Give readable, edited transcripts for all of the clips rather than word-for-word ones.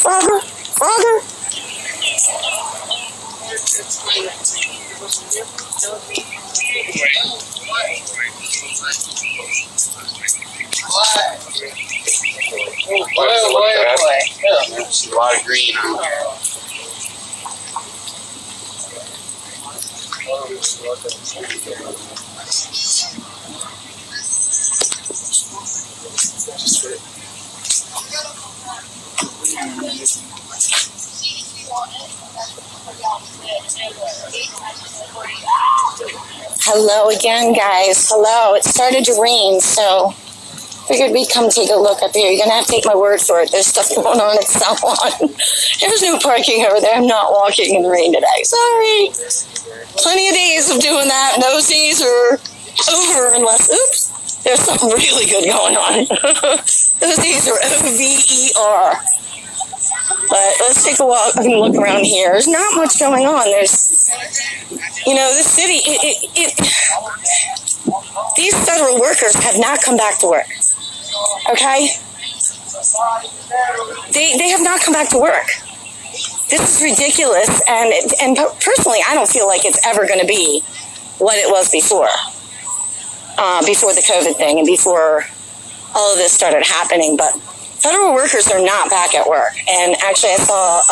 Frogger? Frogger? There's a lot of green on there. Hello again, guys. Hello. It started to rain, so figured we'd come take a look up here. You're going to have to take my word for it. There's stuff going on at Salon. There's no parking over there. I'm not walking in the rain today. Sorry. Plenty of days of doing that, and those days are over unless, oops, there's something really good going on. Those days are over. But let's take a walk and look around here. There's not much going on. There's, the city, these federal workers have not come back to work. Okay? They have not come back to work. This is ridiculous, and personally, I don't feel like it's ever going to be what it was before the COVID thing and before all of this started happening. But federal workers are not back at work. And actually, I saw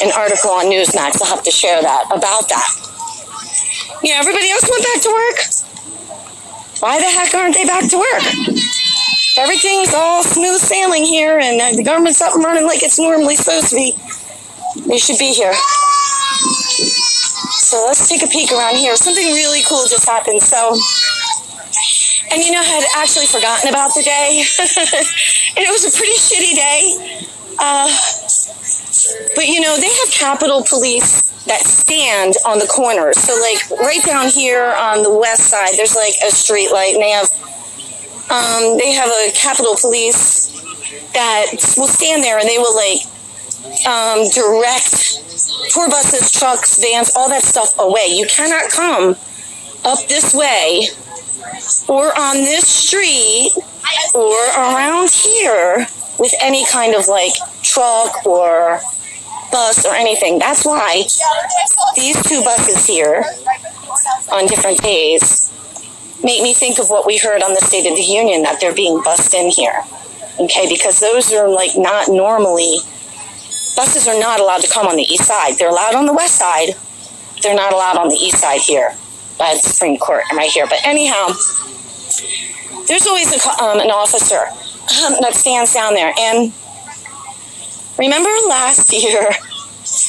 an article on Newsmax. I'll have to share that about that. Everybody else went back to work. Why the heck aren't they back to work? Everything's all smooth sailing here, and the government's up and running like it's normally supposed to be. They should be here. So let's take a peek around here. Something really cool just happened. And I had actually forgotten about the day. And it was a pretty shitty day. But they have Capitol Police that stand on the corners. So right down here on the west side, there's a street light, and they have a Capitol Police that will stand there, and they will direct tour buses, trucks, vans, all that stuff away. You cannot come up this way or on this street or around here with any kind of truck or bus or anything. That's why these two buses here on different days make me think of what we heard on the State of the Union, that they're being bussed in here. Okay, because those are not normally, buses are not allowed to come on the east side. They're allowed on the west side. They're not allowed on the east side here by the Supreme Court right here. But anyhow, there's always an officer that stands down there. And remember last year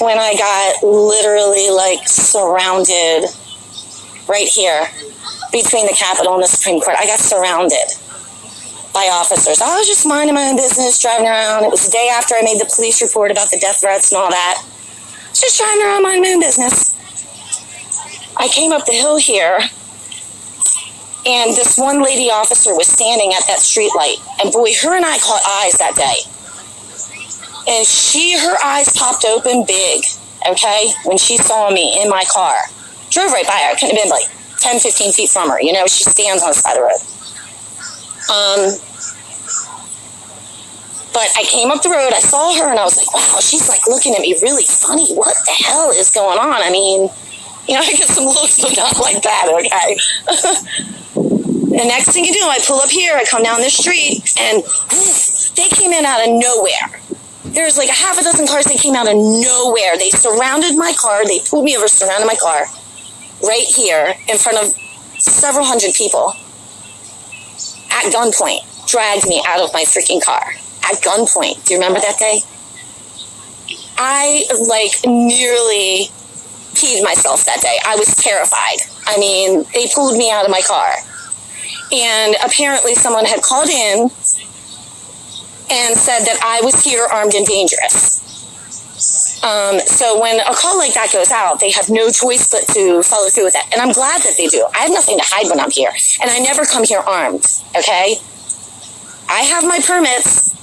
when I got literally surrounded right here between the Capitol and the Supreme Court? I got surrounded by officers. I was just minding my own business, driving around. It was the day after I made the police report about the death threats and all that. Just driving around, minding my own business. I came up the hill here, and this one lady officer was standing at that street light. And boy, her and I caught eyes that day. And her eyes popped open big, okay, when she saw me in my car. Drove right by her. I couldn't have been 10, 15 feet from her. She stands on the side of the road. But I came up the road, I saw her, and I was like, wow, she's looking at me really funny. What the hell is going on? I mean, I get some looks, but not like that, okay? The next thing you do, I pull up here, I come down this street, and they came in out of nowhere. There's a half a dozen cars, they came out of nowhere. They surrounded my car, they pulled me over, surrounded my car, right here in front of several hundred people. At gunpoint, dragged me out of my freaking car. At gunpoint. Do you remember that day? I, nearly peed myself that day. I was terrified. I mean, they pulled me out of my car. And apparently someone had called in and said that I was here armed and dangerous. So when a call like that goes out, they have no choice but to follow through with that. And I'm glad that they do. I have nothing to hide when I'm here. And I never come here armed, okay? I have my permits.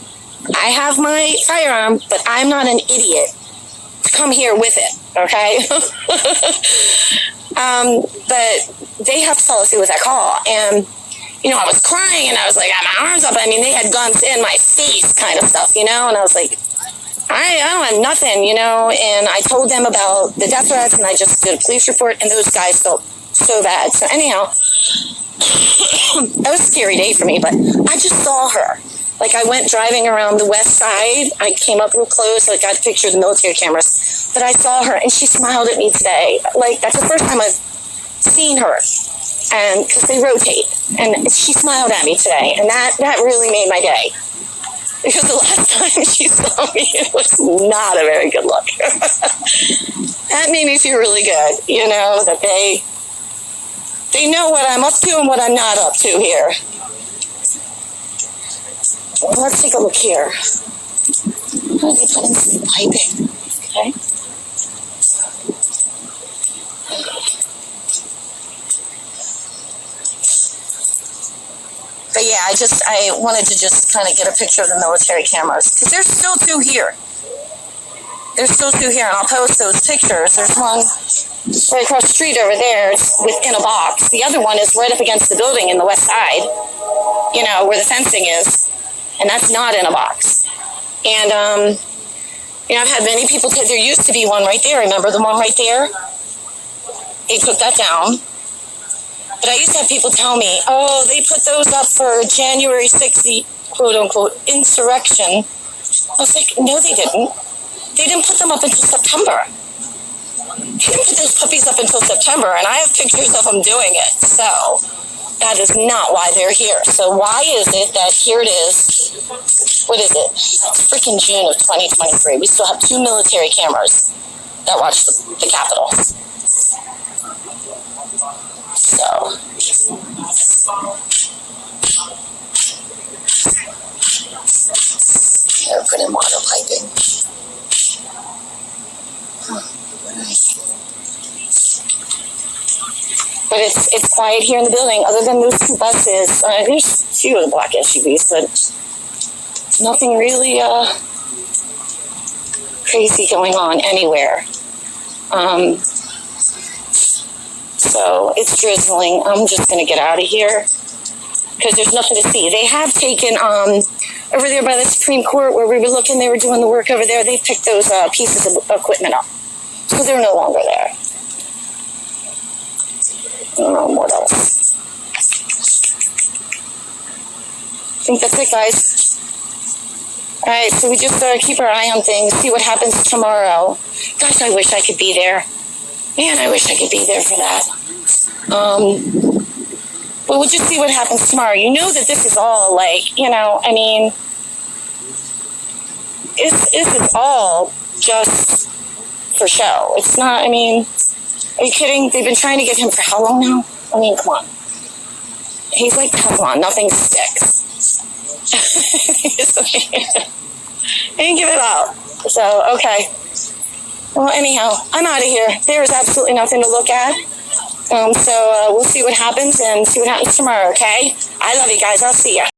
I have my firearm, but I'm not an idiot to come here with it, okay? But they have to follow through with that call. And, I was crying and I was I had my arms up. I mean, they had guns in my face kind of stuff, And I was like, I don't have nothing, and I told them about the death threats, and I just did a police report, and those guys felt so bad. So anyhow, that was a scary day for me, but I just saw her. Like, I went driving around the west side. I came up real close. I got a picture of the military cameras. But I saw her, and she smiled at me today. Like, that's the first time I've seen her. And because they rotate. And she smiled at me today. And that really made my day. Because the last time she saw me, it was not a very good look. That made me feel really good, that they know what I'm up to and what I'm not up to here. Well, let's take a look here. How do they put in some piping? Okay. But yeah, I wanted to just kind of get a picture of the military cameras. Because there's still two here. There's still two here, and I'll post those pictures. There's one right across the street over there. It's within a box. The other one is right up against the building in the west side, where the fencing is. And that's not in a box. And, I've had many people tell, there used to be one right there. Remember the one right there? They took that down. But I used to have people tell me, oh, they put those up for January 6th, quote-unquote, insurrection. I was like, no, they didn't. They didn't put them up until September. They didn't put those puppies up until September, and I have pictures of them doing it. So that is not why they're here. So why is it that here it is, what is it? It's freaking June of 2023. We still have 2 military cameras that watch the Capitol. So, here, put in water piping. But it's quiet here in the building, other than those 2 buses. There's a few of the black SUVs, but nothing really crazy going on anywhere. So it's drizzling. I'm just going to get out of here because there's nothing to see. They have taken over there by the Supreme Court where we were looking, they were doing the work over there. They picked those pieces of equipment up. So they're no longer there. What else? I think that's it, guys. All right, so we just keep our eye on things, see what happens tomorrow. Gosh, I wish I could be there. Man, I wish I could be there for that. But we'll just see what happens tomorrow. You know that this is all it's all just for show. It's not, are you kidding? They've been trying to get him for how long now? Come on. He's like Teflon, nothing sticks. And give it out. So, okay. Well, anyhow, I'm out of here. There's absolutely nothing to look at. So we'll see what happens and see what happens tomorrow, okay? I love you guys. I'll see ya.